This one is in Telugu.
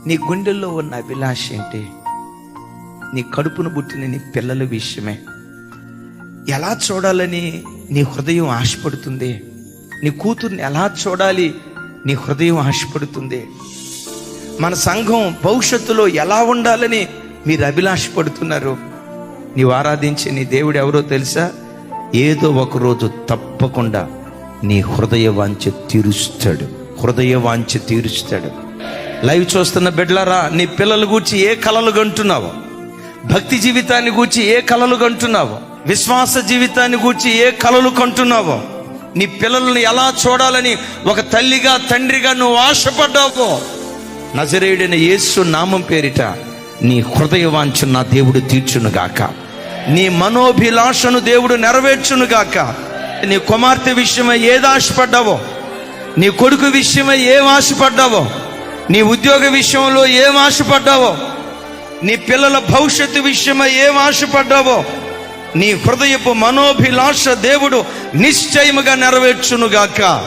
నీ గుండెల్లో ఉన్న అభిలాష ఏంటి? నీ కడుపును పుట్టిన నీ పిల్లల విషయమే. ఎలా చూడాలని నీ హృదయం ఆశపడుతుంది? నీ కూతుర్ని ఎలా చూడాలి నీ హృదయం ఆశపడుతుంది? మన సంఘం భవిష్యత్తులో ఎలా ఉండాలని మీరు అభిలాషపడుతున్నారు? నీవు ఆరాధించే నీ దేవుడు ఎవరో తెలుసా? ఏదో ఒక రోజు తప్పకుండా నీ హృదయ వాంఛ తీరుస్తాడు. హృదయ వాంఛ తీరుస్తాడు. లైవ్ చూస్తున్న బిడ్డలారా, నీ పిల్లల గూర్చి ఏ కలలు కంటున్నావో, భక్తి జీవితాన్ని గూర్చి ఏ కలలు కంటున్నావో, విశ్వాస జీవితాన్ని గూర్చి ఏ కలలు కంటున్నావో, నీ పిల్లలను ఎలా చూడాలని ఒక తల్లిగా తండ్రిగా నువ్వు ఆశపడ్డావో, నజరేయుడైన యేసు నామం పేరిట నీ హృదయ వాంఛ నా దేవుడు తీర్చునుగాక. నీ మనోభిలాషను దేవుడు నెరవేర్చునుగాక. నీ కుమార్తె విషయమై ఏది ఆశపడ్డావో, నీ కొడుకు విషయమై ఏం ఆశపడ్డావో, నీ ఉద్యోగ విషయంలో ఏం ఆశపడ్డావో, నీ పిల్లల భవిష్యత్తు విషయమై ఏం ఆశపడ్డావో, నీ హృదయపు మనోభిలాష దేవుడు నిశ్చయముగా నెరవేర్చునుగాక.